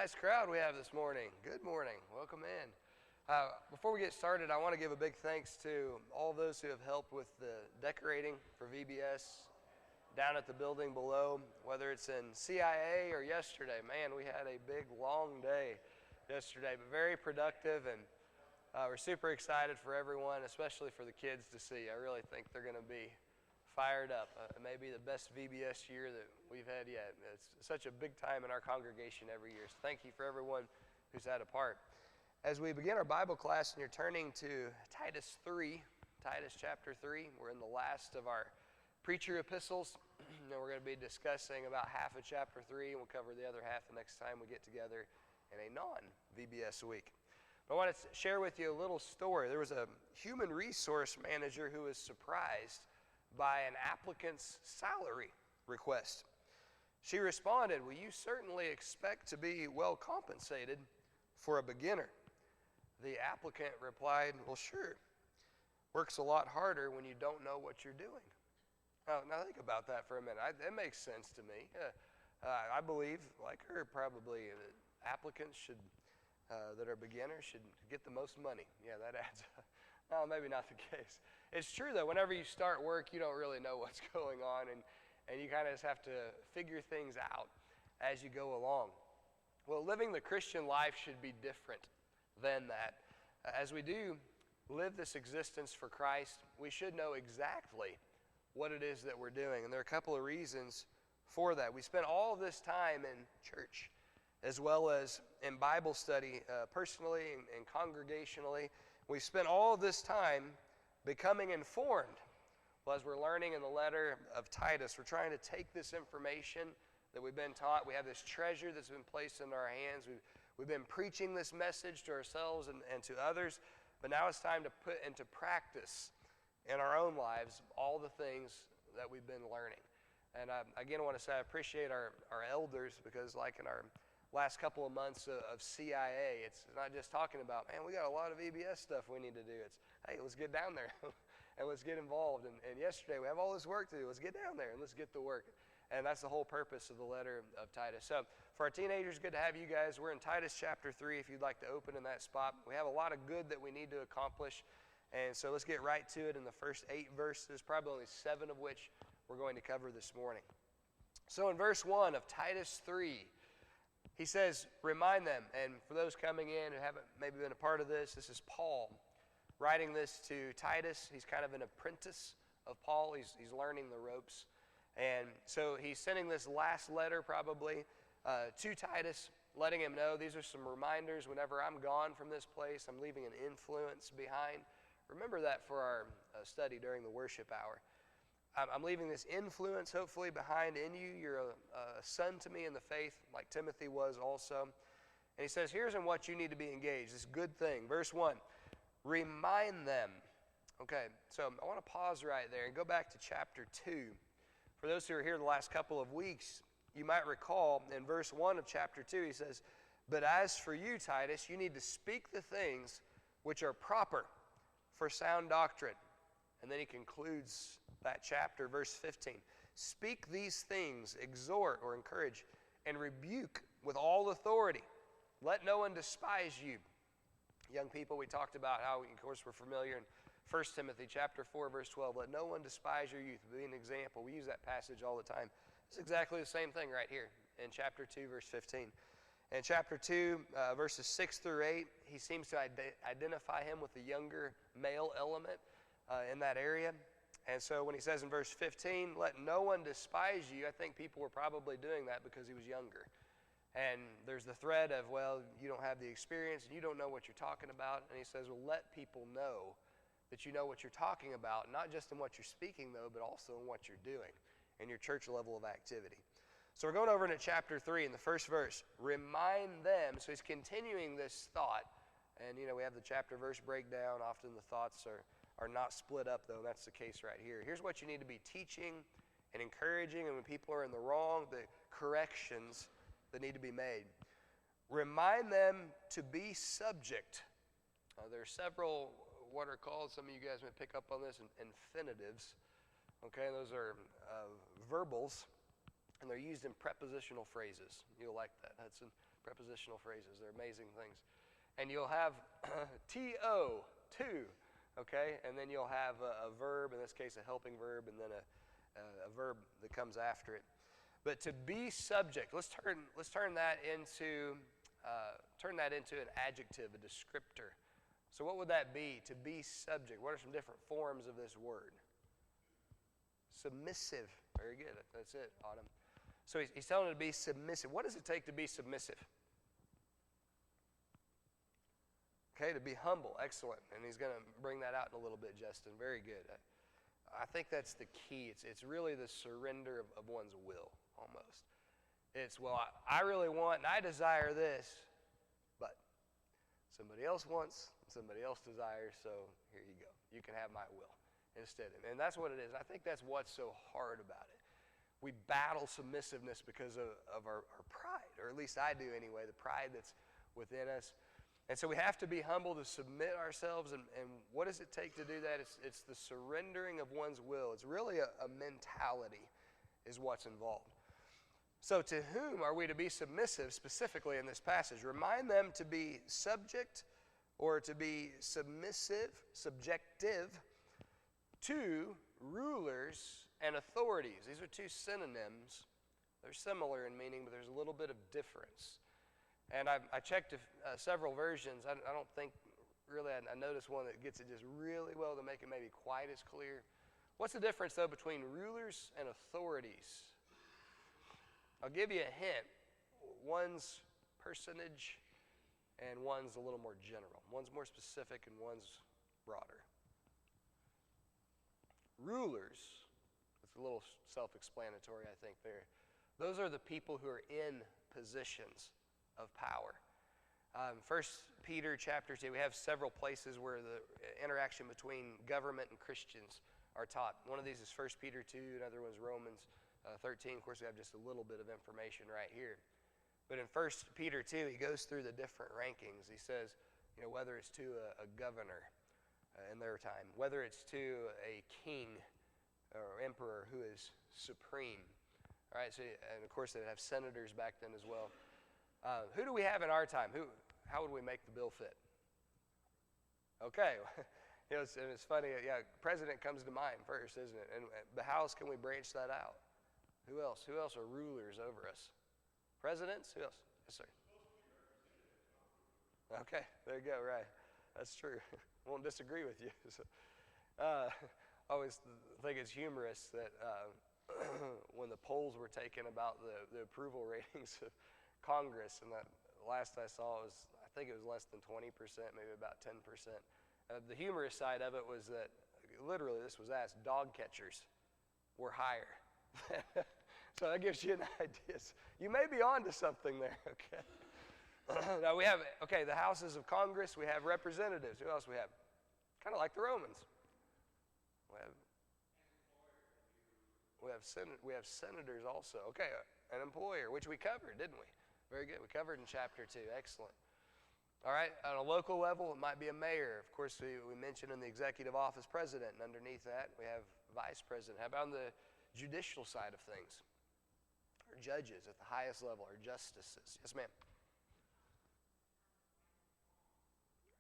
nice crowd we have this morning. Good morning. Welcome in. Before we get started, I want to give a big thanks to all those who have helped with the decorating for VBS down at the building below, whether it's in CIA or yesterday. Man, we had a big, long day yesterday, but very productive, and we're super excited for everyone, especially for the kids to see. I really think they're going to be fired up. It may be the best VBS year that we've had yet. It's such a big time in our congregation every year. So thank you for everyone who's had a part. As we begin our Bible class, and you're turning to Titus chapter 3, we're in the last of our preacher epistles, and we're going to be discussing about half of chapter 3, and we'll cover the other half the next time we get together in a non-VBS week. But I want to share with you a little story. There was a human resource manager who was surprised by an applicant's salary request. She responded, "Well, you certainly expect to be well compensated for a beginner." The applicant replied, "Well, sure. Works a lot harder when you don't know what you're doing." Now think about that for a minute. It makes sense to me. I believe, like her, probably applicants that are beginners should get the most money. Yeah, that adds up. No, maybe not the case. It's true, though. Whenever you start work, you don't really know what's going on, and you kind of just have to figure things out as you go along. Well, living the Christian life should be different than that. As we do live this existence for Christ, we should know exactly what it is that we're doing, and there are a couple of reasons for that. We spend all this time in church as well as in Bible study personally and congregationally. We spend all this time becoming informed. Well, as we're learning in the letter of Titus, we're trying to take this information that we've been taught. We have this treasure that's been placed in our hands. We've been preaching this message to ourselves and to others, but now it's time to put into practice in our own lives all the things that we've been learning. And again, I want to say I appreciate our elders, because like in our last couple of months of CIA, it's not just talking about, man, we got a lot of VBS stuff we need to do. It's, hey, let's get down there and let's get involved. And yesterday, we have all this work to do. Let's get down there and let's get to work. And that's the whole purpose of the letter of Titus. So for our teenagers, good to have you guys. We're in Titus chapter 3, if you'd like to open in that spot. We have a lot of good that we need to accomplish. And so let's get right to it in the first 8 verses, probably only 7 of which we're going to cover this morning. So in verse 1 of Titus 3, he says, remind them. And for those coming in who haven't maybe been a part of this is Paul writing this to Titus. He's kind of an apprentice of Paul. He's learning the ropes. And so he's sending this last letter probably to Titus, letting him know these are some reminders. Whenever I'm gone from this place, I'm leaving an influence behind. Remember that for our study during the worship hour. I'm leaving this influence, hopefully, behind in you. You're a son to me in the faith, like Timothy was also. And he says, here's in what you need to be engaged, this good thing. Verse 1, remind them. Okay, so I want to pause right there and go back to chapter 2. For those who are here the last couple of weeks, you might recall in verse 1 of chapter 2, he says, but as for you, Titus, you need to speak the things which are proper for sound doctrine. And then he concludes that chapter, verse 15. Speak these things, exhort or encourage, and rebuke with all authority. Let no one despise you. Young people, we talked about how, of course, we're familiar in 1 Timothy chapter 4, verse 12. Let no one despise your youth. Be an example. We use that passage all the time. It's exactly the same thing right here in chapter 2, verse 15. In chapter 2, verses 6 through 8, he seems to identify him with the younger male element in that area. And so when he says in verse 15, let no one despise you, I think people were probably doing that because he was younger. And there's the thread of, well, you don't have the experience and you don't know what you're talking about. And he says, well, let people know that you know what you're talking about, not just in what you're speaking, though, but also in what you're doing in your church level of activity. So we're going over into chapter 3 in the first verse. Remind them. So he's continuing this thought. And, you know, we have the chapter verse breakdown. Often the thoughts are not split up, though. That's the case right here. Here's what you need to be teaching and encouraging, and when people are in the wrong, the corrections that need to be made. Remind them to be subject. There are several what are called, some of you guys may pick up on this, infinitives. Okay, those are verbals, and they're used in prepositional phrases. You'll like that. Hudson. prepositional phrases. They're amazing things. And you'll have to, okay? And then you'll have a verb, in this case a helping verb, and then a verb that comes after it. But to be subject, let's turn that into an adjective, a descriptor. So what would that be? To be subject. What are some different forms of this word? Submissive. Very good. That's it, Autumn. So he's telling it to be submissive. What does it take to be submissive? Okay, to be humble. Excellent. And he's going to bring that out in a little bit, Justin. Very good. I think that's the key. It's really the surrender of one's will, almost. It's, well, I really want and I desire this, but somebody else wants, somebody else desires, so here you go. You can have my will instead. And that's what it is. And I think that's what's so hard about it. We battle submissiveness because of our pride, or at least I do anyway, the pride that's within us. And so we have to be humble to submit ourselves. And what does it take to do that? It's the surrendering of one's will. It's really a mentality is what's involved. So to whom are we to be submissive specifically in this passage? Remind them to be subject or to be subjective to rulers and authorities. These are two synonyms. They're similar in meaning, but there's a little bit of difference. And I checked several versions. I don't think really I noticed one that gets it just really well to make it maybe quite as clear. What's the difference, though, between rulers and authorities? I'll give you a hint. One's personage and one's a little more general. One's more specific and one's broader. Rulers, it's a little self-explanatory, I think, there. Those are the people who are in positions of power. 1 Peter chapter 2, we have several places where the interaction between government and Christians are taught. One of these is 1 Peter 2, another one is Romans 13. Of course, we have just a little bit of information right here. But in 1 Peter 2, he goes through the different rankings. He says, whether it's to a governor in their time, whether it's to a king or emperor who is supreme. All right, so, and of course, they have senators back then as well. Who do we have in our time? How would we make the bill fit? Okay, it's funny. Yeah, president comes to mind first, isn't it? And the House, can we branch that out? Who else? Who else are rulers over us? Presidents? Who else? Yes, sir. Okay, there you go. Right, that's true. Won't disagree with you. So, I always think it's humorous that when the polls were taken about the approval ratings of Congress, and that last I saw was, I think it was less than 20%, maybe about 10%. The humorous side of it was that, literally, this was asked, dog catchers were higher. So that gives you an idea. You may be on to something there, okay? Now we have, the houses of Congress, we have representatives. Who else we have? Kind of like the Romans. We have senators also. Okay, an employer, which we covered, didn't we? Very good. We covered in chapter 2. Excellent. All right, on a local level, it might be a mayor. Of course, we mentioned in the executive office president, and underneath that, we have vice president. How about on the judicial side of things? Our judges at the highest level, our justices. Yes, ma'am.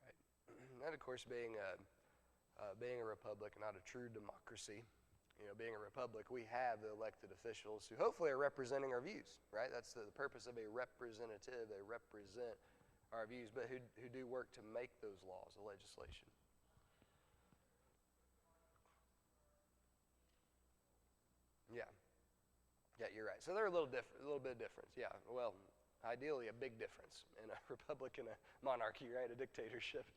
Right. That, of course, being a republic, not a true democracy. Being a republic, we have the elected officials who hopefully are representing our views, right? That's the purpose of a representative. They represent our views, but who do work to make those laws, the legislation. Yeah, you're right. So they're a little bit of difference. Yeah, well, ideally a big difference in a republic and a monarchy, right? A dictatorship.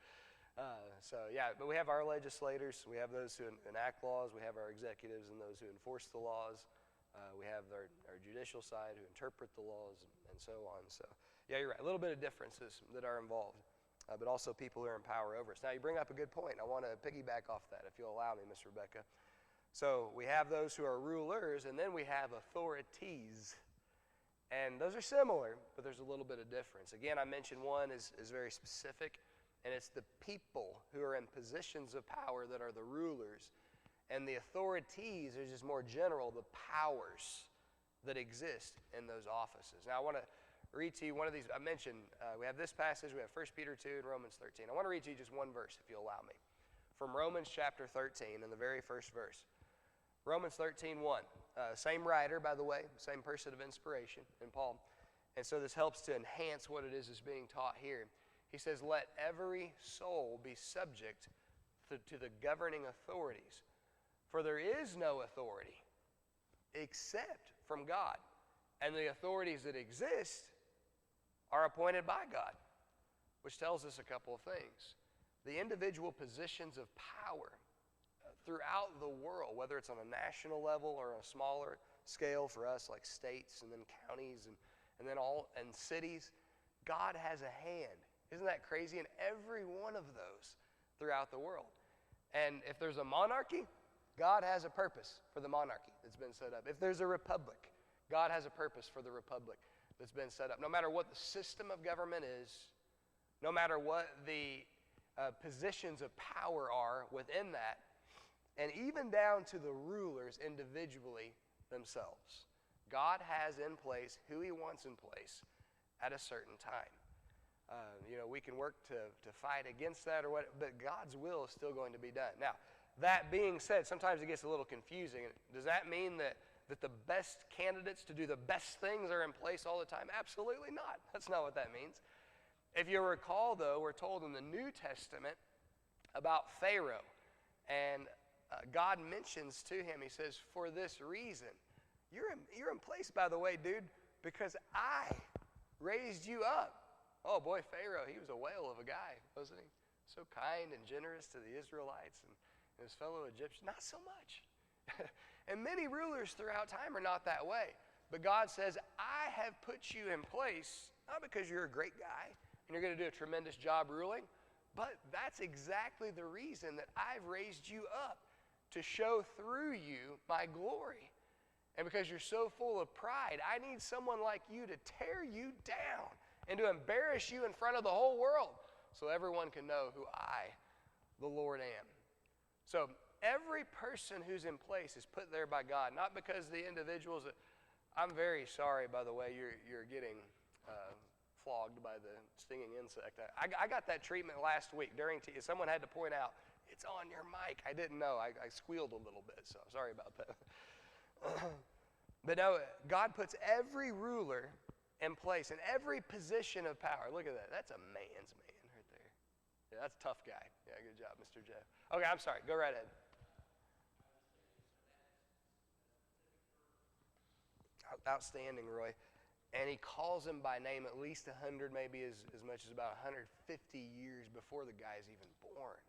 But we have our legislators, we have those who enact laws, we have our executives and those who enforce the laws, we have our judicial side who interpret the laws, and so on. So, yeah, you're right, a little bit of differences that are involved, but also people who are in power over us. Now, you bring up a good point. I want to piggyback off that, if you'll allow me, Miss Rebecca. So, we have those who are rulers, and then we have authorities. And those are similar, but there's a little bit of difference. Again, I mentioned one is very specific, and it's the people who are in positions of power that are the rulers. And the authorities are just more general, the powers that exist in those offices. Now, I want to read to you one of these. I mentioned we have this passage, we have 1 Peter 2 and Romans 13. I want to read to you just one verse, if you'll allow me. From Romans chapter 13, in the very first verse. Romans 13:1. Same writer, by the way, same person of inspiration in Paul. And so this helps to enhance what it is that's being taught here. He says, let every soul be subject to the governing authorities. For there is no authority except from God. And the authorities that exist are appointed by God, which tells us a couple of things. The individual positions of power throughout the world, whether it's on a national level or on a smaller scale for us, like states and then counties and then cities, God has a hand. Isn't that crazy? In every one of those throughout the world. And if there's a monarchy, God has a purpose for the monarchy that's been set up. If there's a republic, God has a purpose for the republic that's been set up. No matter what the system of government is, no matter what the positions of power are within that, and even down to the rulers individually themselves, God has in place who he wants in place at a certain time. We can work to fight against that or what, but God's will is still going to be done. Now, that being said, sometimes it gets a little confusing. Does that mean that the best candidates to do the best things are in place all the time? Absolutely not. That's not what that means. If you recall, though, we're told in the New Testament about Pharaoh, and God mentions to him, he says, for this reason, you're in place, by the way, dude, because I raised you up. Oh boy, Pharaoh, he was a whale of a guy, wasn't he? So kind and generous to the Israelites and his fellow Egyptians. Not so much. And many rulers throughout time are not that way. But God says, I have put you in place, not because you're a great guy and you're going to do a tremendous job ruling, but that's exactly the reason that I've raised you up, to show through you my glory. And because you're so full of pride, I need someone like you to tear you down and to embarrass you in front of the whole world so everyone can know who I, the Lord, am. So every person who's in place is put there by God, not because the individuals that, I'm very sorry, by the way, you're getting flogged by the stinging insect. I got that treatment last week during someone had to point out, it's on your mic. I didn't know. I squealed a little bit, so sorry about that. But no, God puts every ruler in place in every position of power. Look at that. That's a man's man right there. Yeah, that's a tough guy. Yeah, good job, Mr. Jeff. Okay, I'm sorry. Go right ahead. Outstanding, Roy. And he calls him by name at least 100, maybe as much as about 150 years before the guy's even born.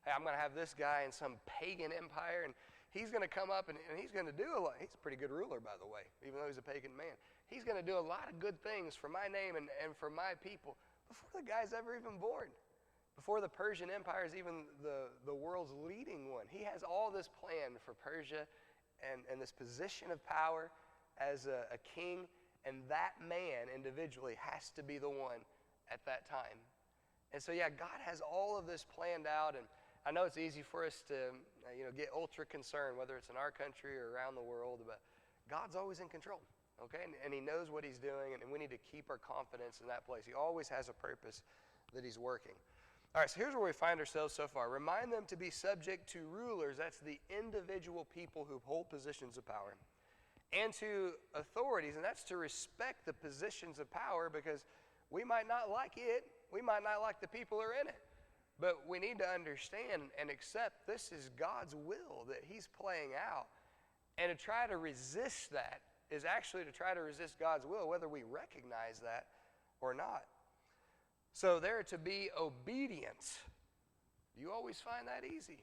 Hey, I'm going to have this guy in some pagan empire, and he's going to come up and he's going to do a lot. He's a pretty good ruler, by the way, even though he's a pagan man. He's going to do a lot of good things for my name and for my people before the guy's ever even born. Before the Persian Empire is even the world's leading one. He has all this planned for Persia and this position of power as a king, and that man individually has to be the one at that time. And so, yeah, God has all of this planned out, and I know it's easy for us to get ultra concerned, whether it's in our country or around the world, but God's always in control, okay? And he knows what he's doing, and we need to keep our confidence in that place. He always has a purpose that he's working. All right, so here's where we find ourselves so far. Remind them to be subject to rulers, that's the individual people who hold positions of power, and to authorities, and that's to respect the positions of power, because we might not like it, we might not like the people who are in it, but we need to understand and accept this is God's will that he's playing out, and to try to resist that is actually to try to resist God's will, whether we recognize that or not. So they're to be obedient. You always find that easy?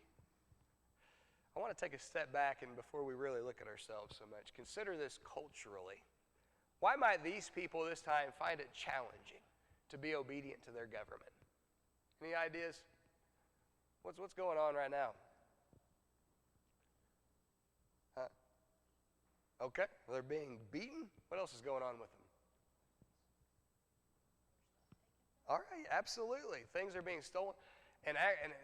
I want to take a step back, and before we really look at ourselves so much, consider this culturally. Why might these people this time find it challenging to be obedient to their government? Any ideas? What's going on right now? Huh? Okay, they're being beaten. What else is going on with them? All right, absolutely. Things are being stolen. And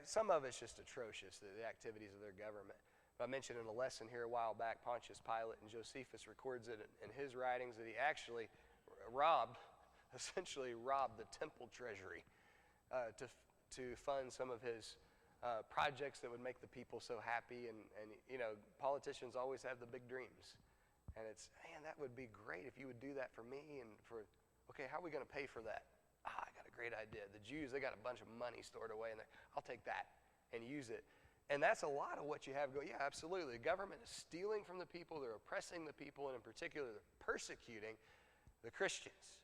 some of it's just atrocious, the activities of their government. But I mentioned in a lesson here a while back, Pontius Pilate and Josephus records it in his writings that he actually robbed essentially rob the temple treasury to fund some of his projects that would make the people so happy. And politicians always have the big dreams. And it's, man, that would be great if you would do that for me and for, okay, how are we going to pay for that? I got a great idea. The Jews, they got a bunch of money stored away in there. I'll take that and use it. And that's a lot of what you have going. Yeah, absolutely. The government is stealing from the people. They're oppressing the people. And in particular, they're persecuting the Christians.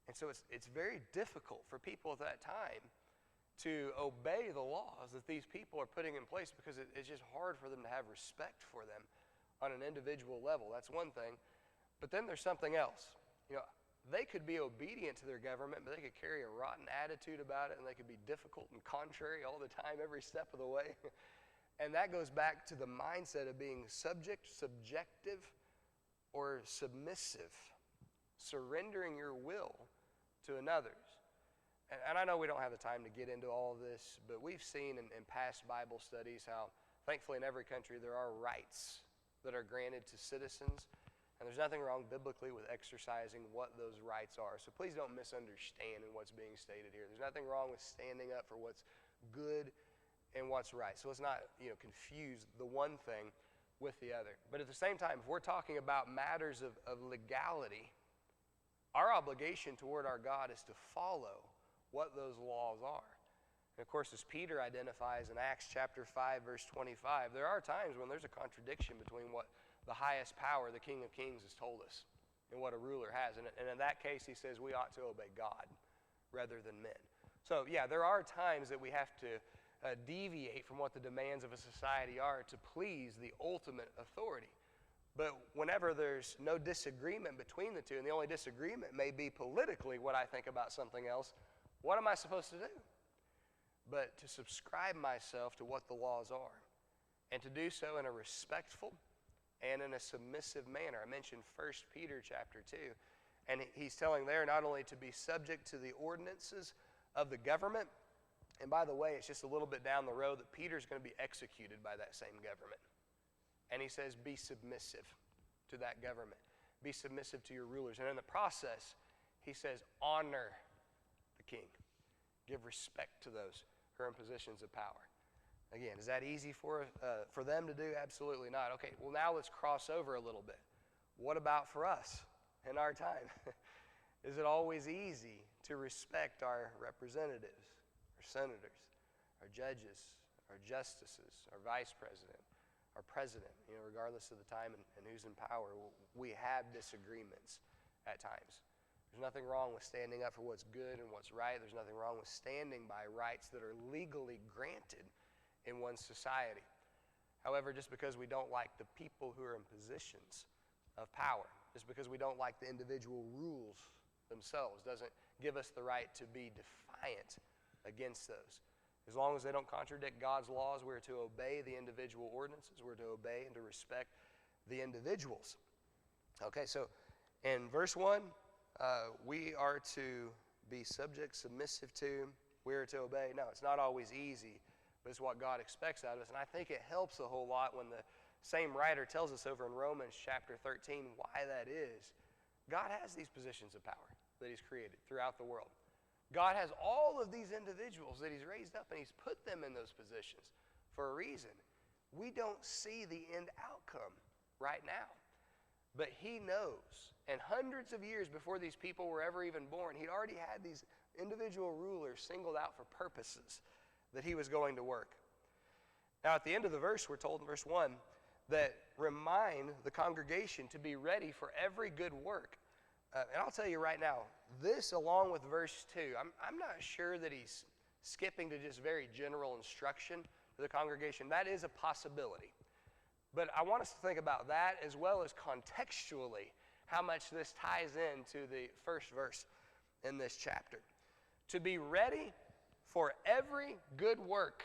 And so it's very difficult for people at that time to obey the laws that these people are putting in place because it's just hard for them to have respect for them on an individual level. That's one thing. But then there's something else. They could be obedient to their government, but they could carry a rotten attitude about it, and they could be difficult and contrary all the time, every step of the way. And that goes back to the mindset of being subjective, or submissive, surrendering your will to another's. And I know we don't have the time to get into all of this, but we've seen in past Bible studies how, thankfully, in every country there are rights that are granted to citizens, and there's nothing wrong biblically with exercising what those rights are. So please don't misunderstand in what's being stated here. There's nothing wrong with standing up for what's good and what's right. So let's not confuse the one thing with the other. But at the same time, if we're talking about matters of legality, our obligation toward our God is to follow what those laws are. And of course, as Peter identifies in Acts chapter 5, verse 25, there are times when there's a contradiction between what the highest power, the King of Kings, has told us and what a ruler has. And in that case, he says we ought to obey God rather than men. So yeah, there are times that we have to deviate from what the demands of a society are to please the ultimate authority. But whenever there's no disagreement between the two, and the only disagreement may be politically what I think about something else, what am I supposed to do? But to subscribe myself to what the laws are, and to do so in a respectful and in a submissive manner. I mentioned 1 Peter chapter 2, and he's telling there not only to be subject to the ordinances of the government, and by the way, it's just a little bit down the road that Peter's going to be executed by that same government. And he says, be submissive to that government. Be submissive to your rulers. And in the process, he says, honor the king. Give respect to those who are in positions of power. Again, is that easy for them to do? Absolutely not. Okay, well now let's cross over a little bit. What about for us in our time? Is it always easy to respect our representatives, our senators, our judges, our justices, our vice president, our president, regardless of the time and who's in power? We have disagreements at times. There's nothing wrong with standing up for what's good and what's right. There's nothing wrong with standing by rights that are legally granted in one's society. However, just because we don't like the people who are in positions of power, just because we don't like the individual rules themselves, doesn't give us the right to be defiant against those. As long as they don't contradict God's laws, we're to obey the individual ordinances. We're to obey and to respect the individuals. Okay, so in verse 1, we are to be subject, submissive to, we are to obey. No, it's not always easy, but it's what God expects out of us. And I think it helps a whole lot when the same writer tells us over in Romans chapter 13 why that is. God has these positions of power that he's created throughout the world. God has all of these individuals that he's raised up, and he's put them in those positions for a reason. We don't see the end outcome right now, but he knows. And hundreds of years before these people were ever even born, he already had these individual rulers singled out for purposes that he was going to work. Now at the end of the verse, we're told in verse 1 that remind the congregation to be ready for every good work. And I'll tell you right now, this along with verse 2, I'm not sure that he's skipping to just very general instruction to the congregation. That is a possibility. But I want us to think about that as well as contextually how much this ties into the first verse in this chapter. To be ready for every good work.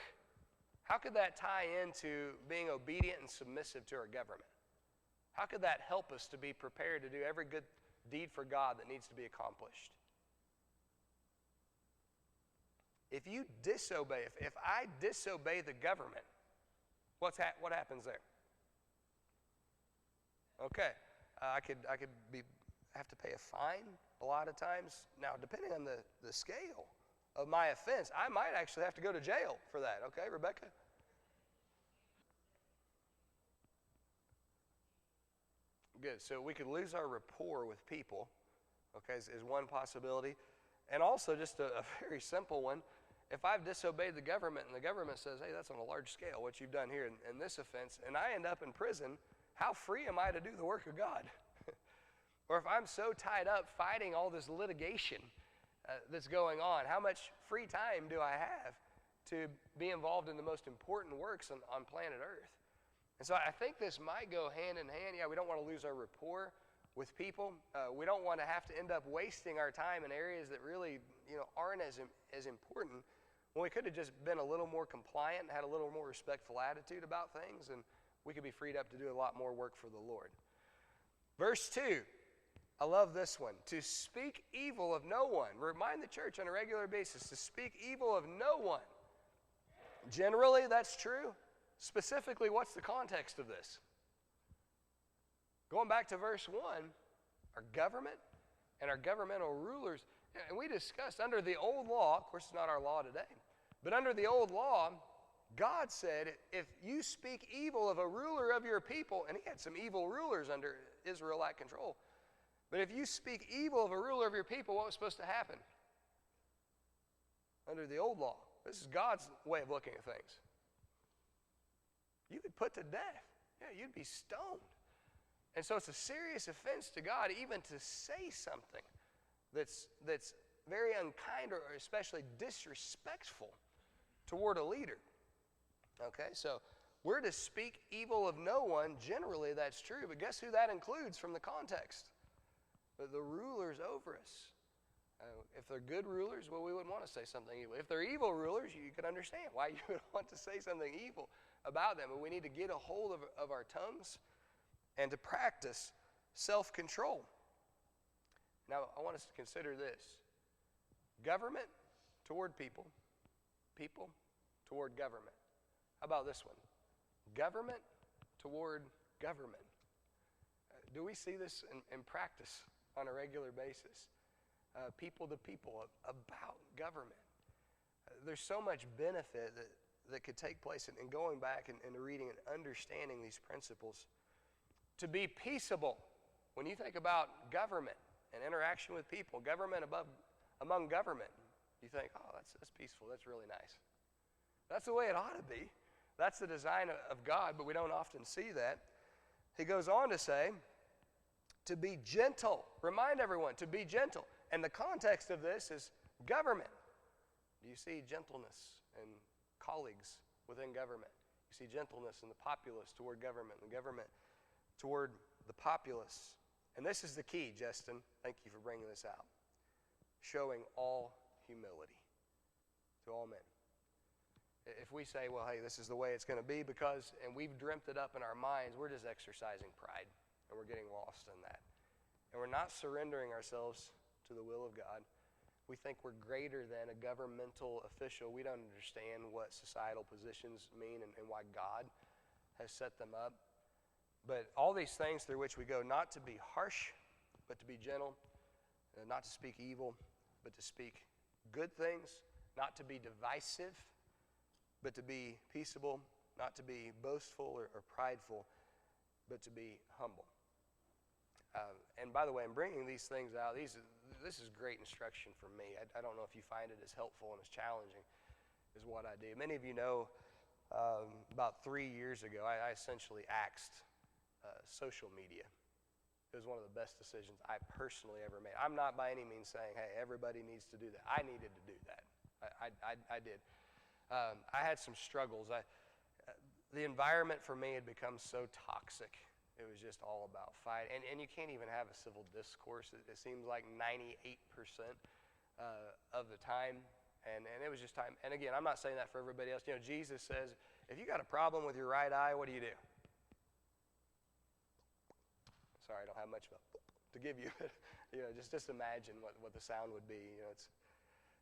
How could that tie into being obedient and submissive to our government? How could that help us to be prepared to do every good deed for God that needs to be accomplished? If you disobey, if I disobey the government, what happens there? Okay, I could have to pay a fine. a lot of times. Now, depending on the scale of my offense, I might actually have to go to jail for that. Okay, Rebecca? Good. So we could lose our rapport with people, okay, is one possibility. And also just a very simple one. If I've disobeyed the government and the government says, hey, that's on a large scale, what you've done here in this offense, and I end up in prison, how free am I to do the work of God? Or if I'm so tied up fighting all this litigation that's going on, how much free time do I have to be involved in the most important works on planet Earth? And so I think this might go hand in hand. Yeah, we don't want to lose our rapport with people. We don't want to have to end up wasting our time in areas that really, aren't as important, when we could have just been a little more compliant and had a little more respectful attitude about things, and we could be freed up to do a lot more work for the Lord. Verse 2, I love this one. To speak evil of no one. Remind the church on a regular basis to speak evil of no one. Generally, that's true. Specifically, what's the context of this? Going back to verse 1, our government and our governmental rulers, and we discussed under the old law, of course it's not our law today, but under the old law, God said if you speak evil of a ruler of your people, and he had some evil rulers under Israelite control, but if you speak evil of a ruler of your people, what was supposed to happen? Under the old law, this is God's way of looking at things. You could put to death. Yeah, you'd be stoned. And so it's a serious offense to God even to say something that's very unkind or especially disrespectful toward a leader. Okay, so we're to speak evil of no one. Generally, that's true. But guess who that includes from the context? The rulers over us. If they're good rulers, well, we wouldn't want to say something evil. If they're evil rulers, you could understand why you would want to say something evil about them. But we need to get a hold of our tongues and to practice self-control. Now, I want us to consider this. Government toward people, people toward government. How about this one? Government toward government. Do we see this in practice on a regular basis? People to people about government. There's so much benefit that could take place in going back and reading and understanding these principles. To be peaceable. When you think about government and interaction with people, government among government, you think, oh, that's peaceful, that's really nice. That's the way it ought to be. That's the design of God, but we don't often see that. He goes on to say, to be gentle. Remind everyone, to be gentle. And the context of this is government. Do you see gentleness in colleagues within government? You see gentleness in the populace toward government, and government toward the populace. And this is the key, Justin. Thank you for bringing this out. Showing all humility to all men. If we say, well, hey, this is the way it's going to be because, and we've dreamt it up in our minds, we're just exercising pride, and we're getting lost in that. And we're not surrendering ourselves to the will of God. We think we're greater than a governmental official. We don't understand what societal positions mean and why God has set them up. But all these things through which we go, not to be harsh, but to be gentle, not to speak evil, but to speak good things, not to be divisive, but to be peaceable, not to be boastful or prideful, but to be humble. And by the way, in bringing these things out, this is great instruction for me. I don't know if you find it as helpful and as challenging as what I do. Many of you know about 3 years ago, I essentially axed social media. It was one of the best decisions I personally ever made. I'm not by any means saying, hey, everybody needs to do that. I needed to do that. I did. I had some struggles. The environment for me had become so toxic. It was just all about fight. And you can't even have a civil discourse. It seems like 98% of the time. And it was just time. And again, I'm not saying that for everybody else. You know, Jesus says, if you got a problem with your right eye, what do? Sorry, I don't have much to give you. You know, just imagine what the sound would be. You know,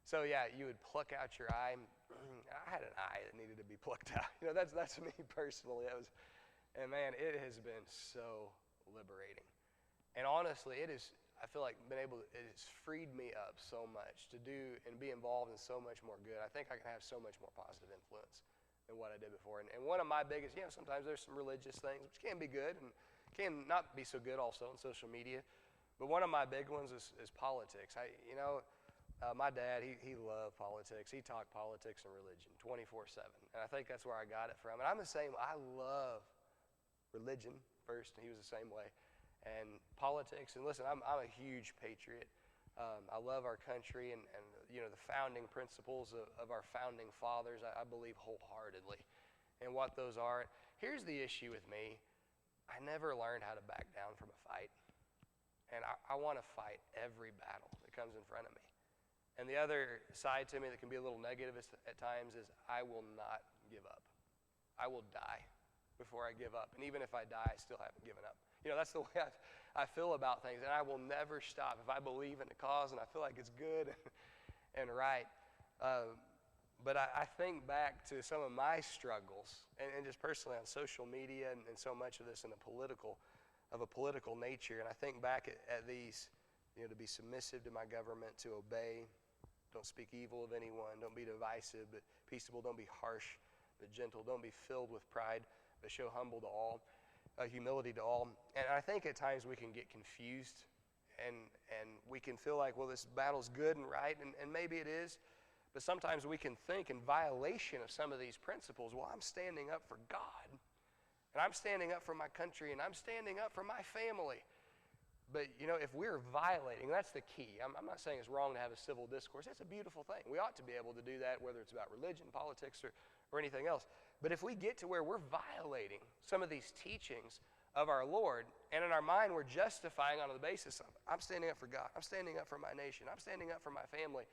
so yeah, you would pluck out your eye. I had an eye that needed to be plucked out. You know, that's me personally. And man, it has been so liberating. And honestly, I feel like it's freed me up so much to do and be involved in so much more good. I think I can have so much more positive influence than what I did before. And one of my biggest, sometimes there's some religious things, which can be good and can not be so good also on social media. But one of my big ones is politics. My dad, he loved politics. He talked politics and religion 24/7. And I think that's where I got it from. And I'm the same. I love religion first, and he was the same way. And politics, and listen, I'm a huge patriot. I love our country and the founding principles of our founding fathers. I believe wholeheartedly in what those are. Here's the issue with me. I never learned how to back down from a fight. And I want to fight every battle that comes in front of me. And the other side to me that can be a little negative at times is I will not give up. I will die before I give up. And even if I die, I still haven't given up. That's the way I feel about things. And I will never stop if I believe in the cause and I feel like it's good and right. But I think back to some of my struggles, and just personally on social media and so much of this in a political nature. And I think back at these, to be submissive to my government, to obey, don't speak evil of anyone, don't be divisive, but peaceable, don't be harsh, but gentle, don't be filled with pride, but show humility to all. And I think at times we can get confused and we can feel like, well, this battle's good and right, and maybe it is, but sometimes we can think in violation of some of these principles, well, I'm standing up for God, and I'm standing up for my country, and I'm standing up for my family. But, if we're violating, that's the key. I'm not saying it's wrong to have a civil discourse. That's a beautiful thing. We ought to be able to do that, whether it's about religion, politics, or anything else. But if we get to where we're violating some of these teachings of our Lord, and in our mind we're justifying on the basis of, I'm standing up for God, I'm standing up for my nation, I'm standing up for my family,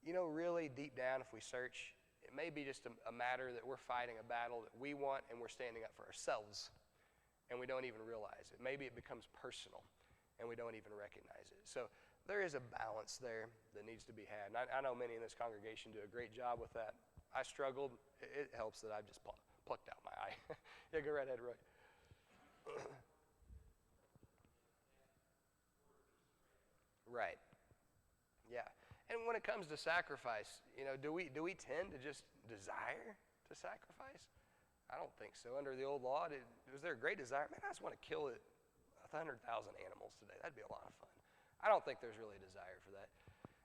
really deep down if we search, it may be just a matter that we're fighting a battle that we want and we're standing up for ourselves, and we don't even realize it. Maybe it becomes personal, and we don't even recognize it. So there is a balance there that needs to be had. And I know many in this congregation do a great job with that. I struggled. It helps that I've just plucked out my eye. Yeah, go right ahead, Roy. Right. Yeah. And when it comes to sacrifice, do we tend to just desire to sacrifice? I don't think so. Under the old law, was there a great desire? Man, I just want to kill 100,000 animals today. That'd be a lot of fun. I don't think there's really a desire for that.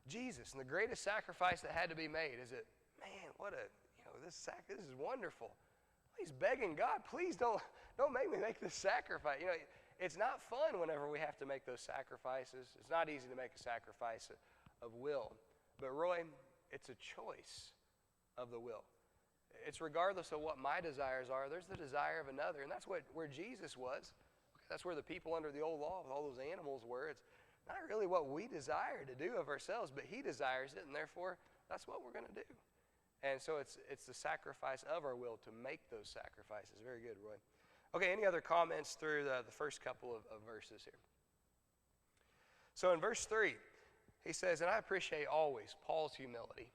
Jesus, and the greatest sacrifice that had to be made is that, man, this is wonderful. He's begging God, please don't make me make this sacrifice. It's not fun whenever we have to make those sacrifices. It's not easy to make a sacrifice of will. But Roy, it's a choice of the will. It's regardless of what my desires are, there's the desire of another. And that's where Jesus was. That's where the people under the old law with all those animals were. It's not really what we desire to do of ourselves, but he desires it, and therefore that's what we're going to do. And so it's the sacrifice of our will to make those sacrifices. Very good, Roy. Okay, any other comments through the first couple of verses here? So in verse 3, he says, and I appreciate always Paul's humility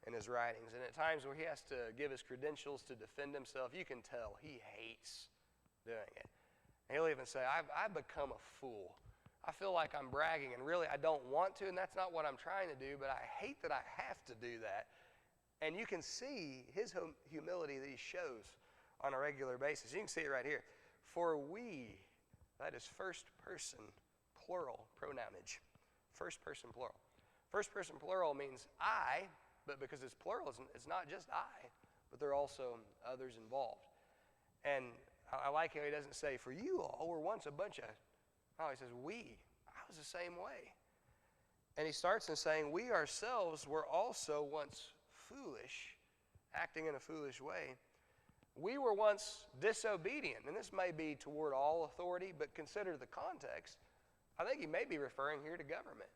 in his writings. And at times where he has to give his credentials to defend himself, you can tell he hates doing it. And he'll even say, I've become a fool. I feel like I'm bragging, and really I don't want to, and that's not what I'm trying to do, but I hate that I have to do that. And you can see his humility that he shows on a regular basis. You can see it right here. For we, that is first person plural pronounage. First person plural. First person plural means I, but because it's plural, it's not just I, but there are also others involved. And I like how he doesn't say, for you all were once a bunch of, no, he says, we. I was the same way. And he starts in saying, we ourselves were also once foolish, acting in a foolish way. We were once disobedient, and this may be toward all authority, but consider the context. I think he may be referring here to government.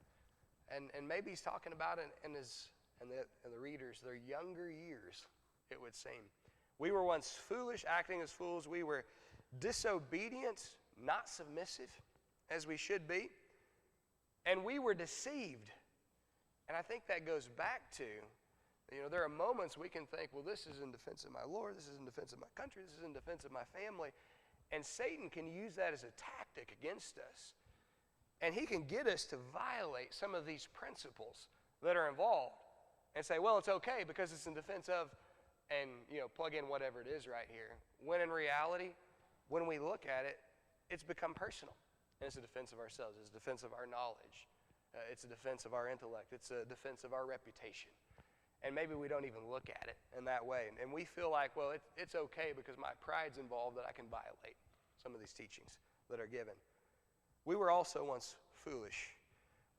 And maybe he's talking about it in the readers, their younger years, it would seem. We were once foolish, acting as fools. We were disobedient, not submissive, as we should be. And we were deceived. And I think that goes back to, there are moments we can think, well, this is in defense of my Lord, this is in defense of my country, this is in defense of my family. And Satan can use that as a tactic against us. And he can get us to violate some of these principles that are involved and say, well, it's okay because it's in defense of, and plug in whatever it is right here. When in reality, when we look at it, it's become personal. And it's a defense of ourselves. It's a defense of our knowledge. It's a defense of our intellect. It's a defense of our reputation. And maybe we don't even look at it in that way. And we feel like, well, it's okay because my pride's involved that I can violate some of these teachings that are given. We were also once foolish.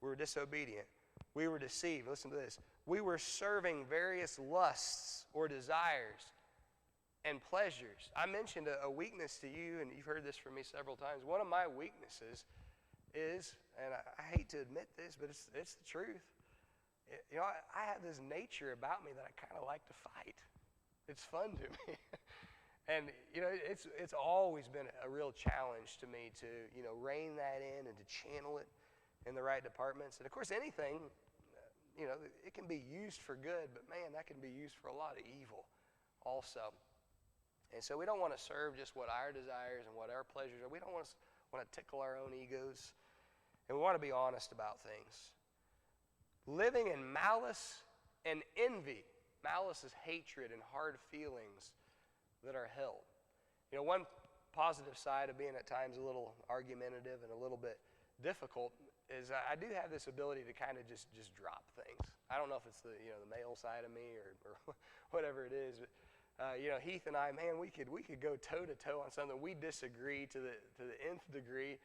We were disobedient. We were deceived. Listen to this. We were serving various lusts or desires and pleasures. I mentioned a weakness to you, and you've heard this from me several times. One of my weaknesses is, and I hate to admit this, but it's the truth. I have this nature about me that I kind of like to fight. It's fun to me. And, it's always been a real challenge to me to, rein that in and to channel it in the right departments. And, of course, anything, it can be used for good, but, man, that can be used for a lot of evil also. And so we don't want to serve just what our desires and what our pleasures are. We don't want to tickle our own egos. And we want to be honest about things. Living in malice and envy. Malice is hatred and hard feelings that are held. One positive side of being at times a little argumentative and a little bit difficult is I do have this ability to kind of just drop things. I don't know if it's the male side of me or whatever it is, but Heath and I, man, we could go toe to toe on something. We disagree to the nth degree,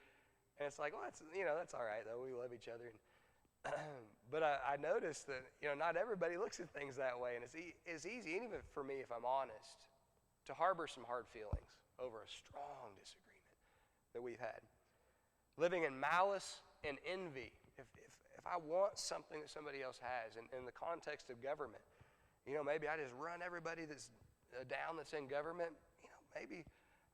and it's like, well, that's all right though. We love each other. But I noticed that not everybody looks at things that way, and it's easy, and even for me, if I'm honest, to harbor some hard feelings over a strong disagreement that we've had. Living in malice and envy. If I want something that somebody else has, in the context of government, maybe I just run everybody that's down that's in government. Maybe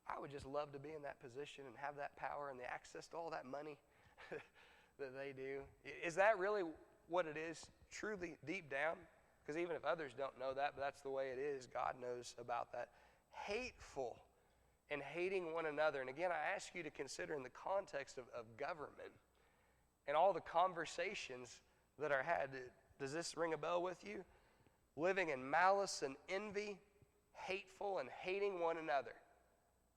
I would just love to be in that position and have that power and the access to all that money that they do. Is that really what it is, truly deep down? Because even if others don't know that, but that's the way it is, God knows about that. Hateful and hating one another. And again, I ask you to consider in the context of government and all the conversations that are had. Does this ring a bell with you? Living in malice and envy, hateful and hating one another.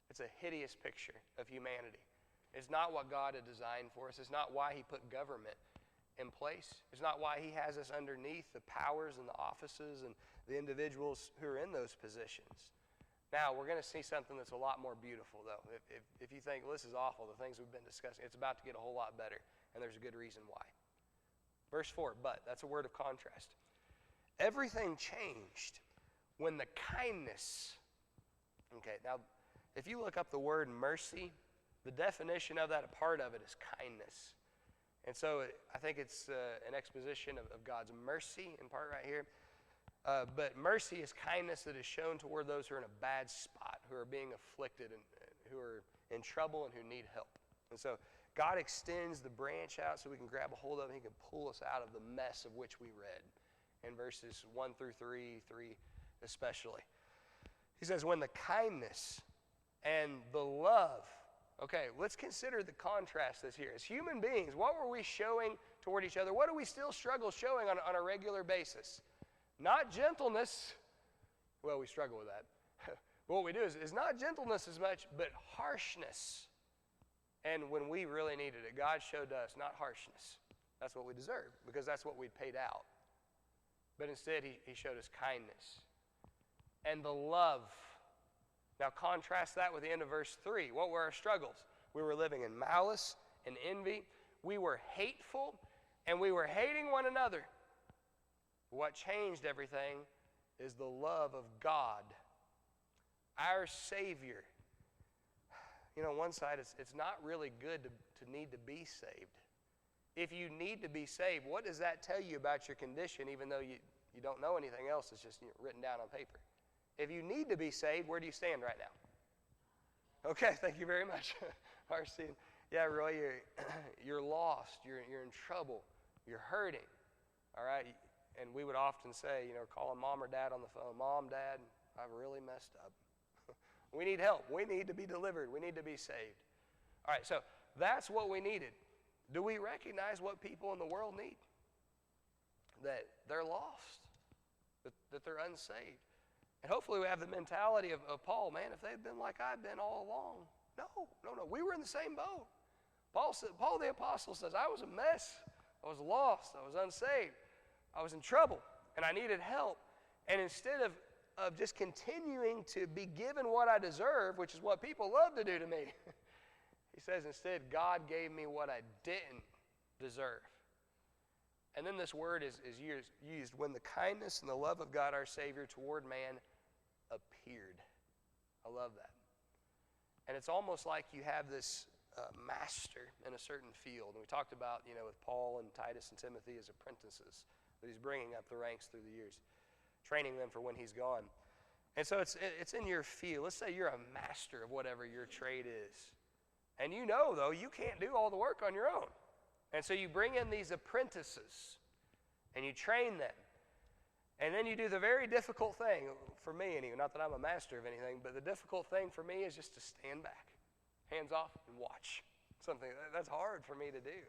It's a hideous picture of humanity. It's not what God had designed for us. It's not why He put government in place. It's not why He has us underneath the powers and the offices and the individuals who are in those positions. Now, we're going to see something that's a lot more beautiful, though. If you think, well, this is awful, the things we've been discussing, it's about to get a whole lot better, and there's a good reason why. Verse 4, but, that's a word of contrast. Everything changed when the kindness, okay, now, if you look up the word mercy, the definition of that, a part of it is kindness. And so I think it's an exposition of God's mercy in part right here. But mercy is kindness that is shown toward those who are in a bad spot, who are being afflicted and who are in trouble and who need help. And so God extends the branch out so we can grab a hold of it. He can pull us out of the mess of which we read in verses 1 through 3 especially. He says, when the kindness and the love. Okay, let's consider the contrast that's here. As human beings, what were we showing toward each other? What do we still struggle showing on a regular basis? Not gentleness. Well, we struggle with that. What we do is not gentleness as much, but harshness. And when we really needed it, God showed us not harshness. That's what we deserve, because that's what we'd paid out. But instead, He showed us kindness and the love. Now contrast that with the end of verse 3. What were our struggles? We were living in malice and envy. We were hateful, and we were hating one another. What changed everything is the love of God, our Savior. On one side, it's not really good to need to be saved. If you need to be saved, what does that tell you about your condition, even though you don't know anything else? It's just written down on paper. If you need to be saved, where do you stand right now? Okay, thank you very much. RC, yeah, Roy, you're lost. You're in trouble. You're hurting. All right? And we would often say, call Mom or Dad on the phone. Mom, Dad, I've really messed up. We need help. We need to be delivered. We need to be saved. All right, so that's what we needed. Do we recognize what people in the world need? That they're lost, that they're unsaved. And hopefully we have the mentality of Paul, man, if they'd been like I've been all along. No. We were in the same boat. Paul the Apostle says, I was a mess. I was lost. I was unsaved. I was in trouble, and I needed help. And instead of just continuing to be given what I deserve, which is what people love to do to me, he says instead, God gave me what I didn't deserve. And then this word is used when the kindness and the love of God our Savior toward man appeared. I love that. And it's almost like you have this master in a certain field. And we talked about, with Paul and Titus and Timothy as apprentices that he's bringing up the ranks through the years, training them for when he's gone. And so it's in your field. Let's say you're a master of whatever your trade is. And though, you can't do all the work on your own. And so you bring in these apprentices, and you train them. And then you do the very difficult thing, for me anyway, not that I'm a master of anything, but the difficult thing for me is just to stand back, hands off, and watch. Something that's hard for me to do.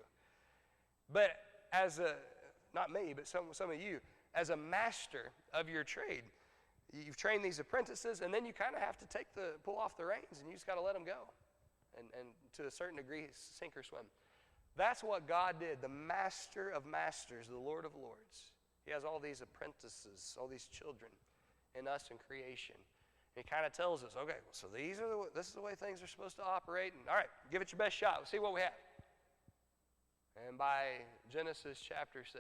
But not me, but some of you, as a master of your trade, you've trained these apprentices, and then you kind of have to pull off the reins, and you just got to let them go. And to a certain degree, sink or swim. That's what God did, the master of masters, the Lord of lords. He has all these apprentices, all these children in us in creation. And he kind of tells us, okay, so this is the way things are supposed to operate. And all right, give it your best shot. Let's see what we have. And by Genesis chapter 6,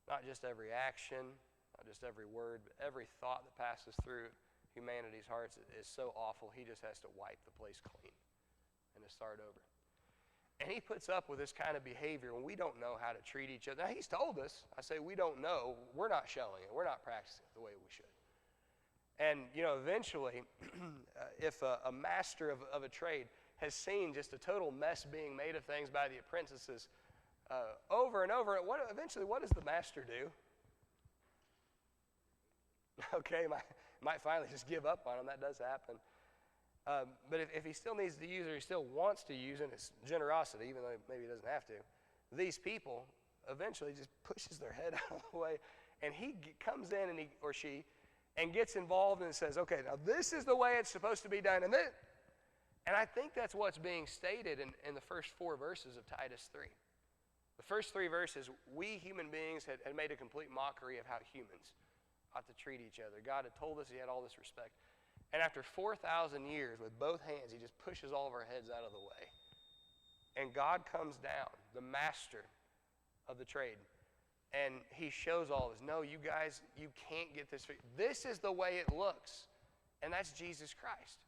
not just every action, not just every word, but every thought that passes through humanity's hearts is so awful, he just has to wipe the place clean and to start over. And he puts up with this kind of behavior when we don't know how to treat each other. Now, he's told us. I say we don't know. We're not showing it. We're not practicing it the way we should. And, eventually, if a master of a trade has seen just a total mess being made of things by the apprentices over and over, eventually what does the master do? Okay, might finally just give up on him. That does happen. But if he still needs to use or he still wants to use, and it's generosity, even though maybe he doesn't have to, these people eventually just pushes their head out of the way, and he comes in or she gets involved and says, okay, now this is the way it's supposed to be done. And I think that's what's being stated in the first 4 verses of Titus 3. The first 3 verses, we human beings had made a complete mockery of how humans ought to treat each other. God had told us he had all this respect. And after 4,000 years, with both hands, he just pushes all of our heads out of the way. And God comes down, the master of the trade, and he shows all of us, no, you guys, you can't get this. This is the way it looks, and that's Jesus Christ.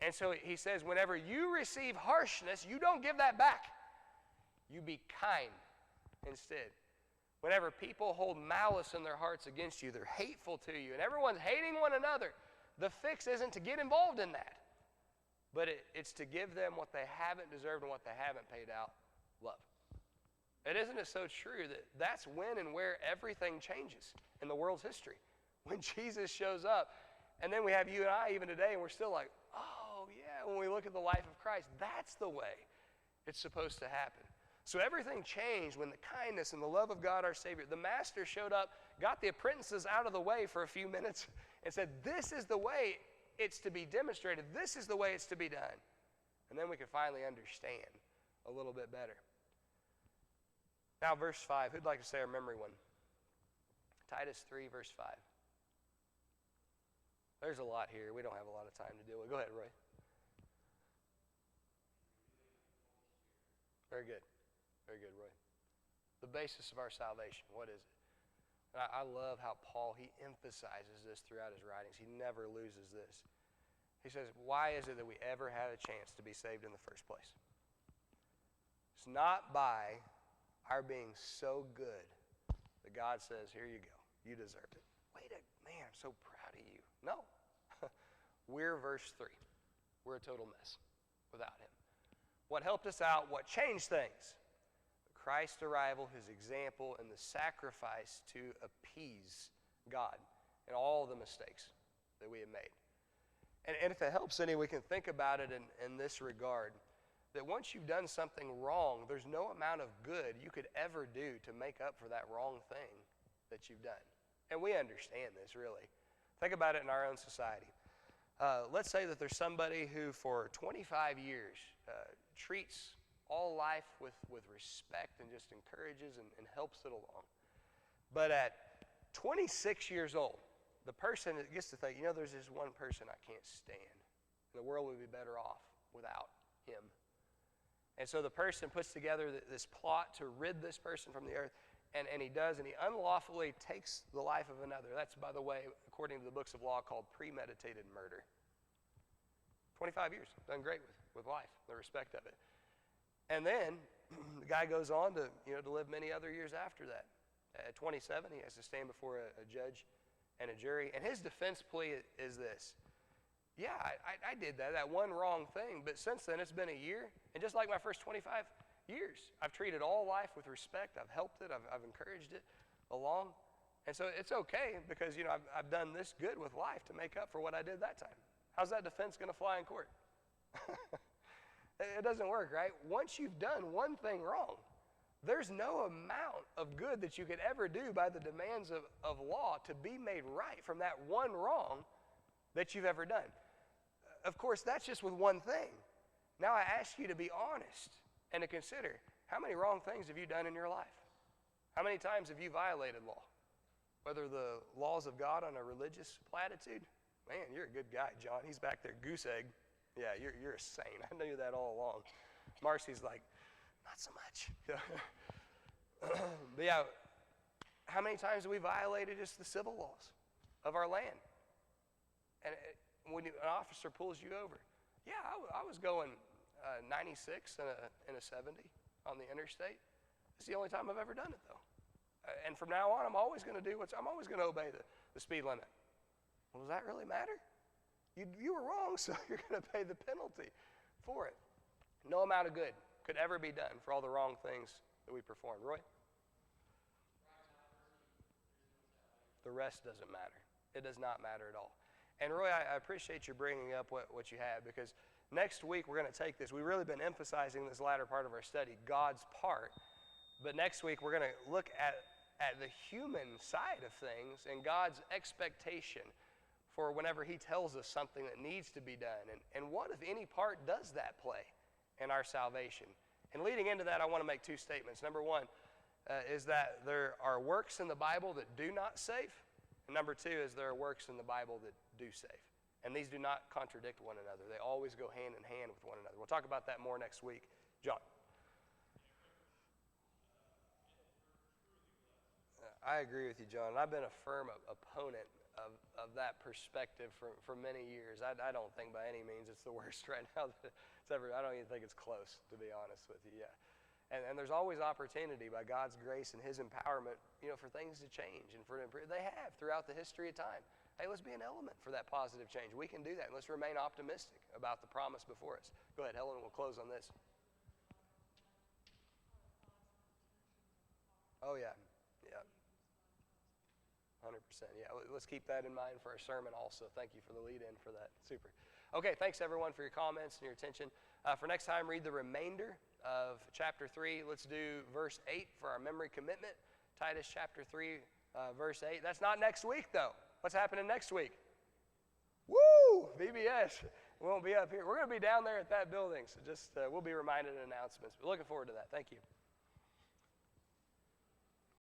And so he says, whenever you receive harshness, you don't give that back. You be kind instead. Whenever people hold malice in their hearts against you, they're hateful to you, and everyone's hating one another, the fix isn't to get involved in that, but it's to give them what they haven't deserved and what they haven't paid out, love. Isn't it so true that that's when and where everything changes in the world's history? When Jesus shows up, and then we have you and I even today, and we're still like, oh yeah, when we look at the life of Christ, that's the way it's supposed to happen. So everything changed when the kindness and the love of God our Savior, the master showed up, got the apprentices out of the way for a few minutes, and said, this is the way it's to be demonstrated. This is the way it's to be done. And then we can finally understand a little bit better. Now, verse 5. Who'd like to say our memory one? Titus 3, verse 5. There's a lot here. We don't have a lot of time to deal with. Go ahead, Roy. Very good. Very good, Roy. The basis of our salvation, what is it? I love how Paul, he emphasizes this throughout his writings. He never loses this. He says, why is it that we ever had a chance to be saved in the first place? It's not by our being so good that God says, here you go. You deserve it. Man, I'm so proud of you. No. We're verse 3. We're a total mess without him. What helped us out, what changed things? Christ's arrival, his example, and the sacrifice to appease God and all the mistakes that we have made. And if it helps any, we can think about it in this regard. that once you've done something wrong, there's no amount of good you could ever do to make up for that wrong thing that you've done. And we understand this, really. Think about it in our own society. Let's say that there's somebody who for 25 years treats all life with respect and just encourages and helps it along. But at 26 years old, the person gets to think, there's this one person I can't stand. The world would be better off without him. And so the person puts together this plot to rid this person from the earth, and he does, and he unlawfully takes the life of another. That's, by the way, according to the books of law, called premeditated murder. 25 years, done great with life, the respect of it. And then the guy goes on to live many other years after that. At 27, he has to stand before a judge and a jury, and his defense plea is this. Yeah, I did that one wrong thing, but since then it's been a year, and just like my first 25 years, I've treated all life with respect, I've helped it, I've encouraged it along, and so it's okay because I've done this good with life to make up for what I did that time. How's that defense going to fly in court? It doesn't work, right? Once you've done one thing wrong, there's no amount of good that you could ever do by the demands of law to be made right from that one wrong that you've ever done. Of course, that's just with one thing. Now I ask you to be honest and to consider, how many wrong things have you done in your life? How many times have you violated law? Whether the laws of God on a religious platitude? Man, you're a good guy, John. He's back there, goose egg. Yeah, you're a saint. I knew that all along. Marcy's like, not so much. But yeah, how many times have we violated just the civil laws of our land? And when an officer pulls you over, yeah, I was going 96 and a 70 on the interstate. It's the only time I've ever done it, though. And from now on, I'm always going to obey the speed limit. Well, does that really matter? You were wrong, so you're going to pay the penalty for it. No amount of good could ever be done for all the wrong things that we performed. Roy? The rest doesn't matter. It does not matter at all. And Roy, I appreciate you bringing up what you have, because next week we're going to take this. We've really been emphasizing this latter part of our study, God's part. But next week we're going to look at the human side of things and God's expectation for whenever he tells us something that needs to be done. And what, if any, part does that play in our salvation? And leading into that, I want to make two statements. Number one is that there are works in the Bible that do not save. And number two is there are works in the Bible that do save. And these do not contradict one another. They always go hand in hand with one another. We'll talk about that more next week. John. I agree with you, John. I've been a firm opponent of that perspective for many years. I don't think by any means it's the worst right now that it's ever. I don't even think it's close, to be honest with you. Yeah. And there's always opportunity by God's grace and his empowerment, for things to change and for improve. They have throughout the history of time. Hey, let's be an element for that positive change. We can do that, and let's remain optimistic about the promise before us. Go ahead, Helen, we'll close on this. Oh, yeah. 100%. Yeah, let's keep that in mind for our sermon also. Thank you for the lead-in for that. Super. Okay, thanks everyone for your comments and your attention. For next time, read the remainder of chapter 3. Let's do verse 8 for our memory commitment. Titus chapter 3, verse 8. That's not next week, though. What's happening next week? Woo! VBS. We won't be up here. We're going to be down there at that building, so just we'll be reminded of announcements. But looking forward to that. Thank you.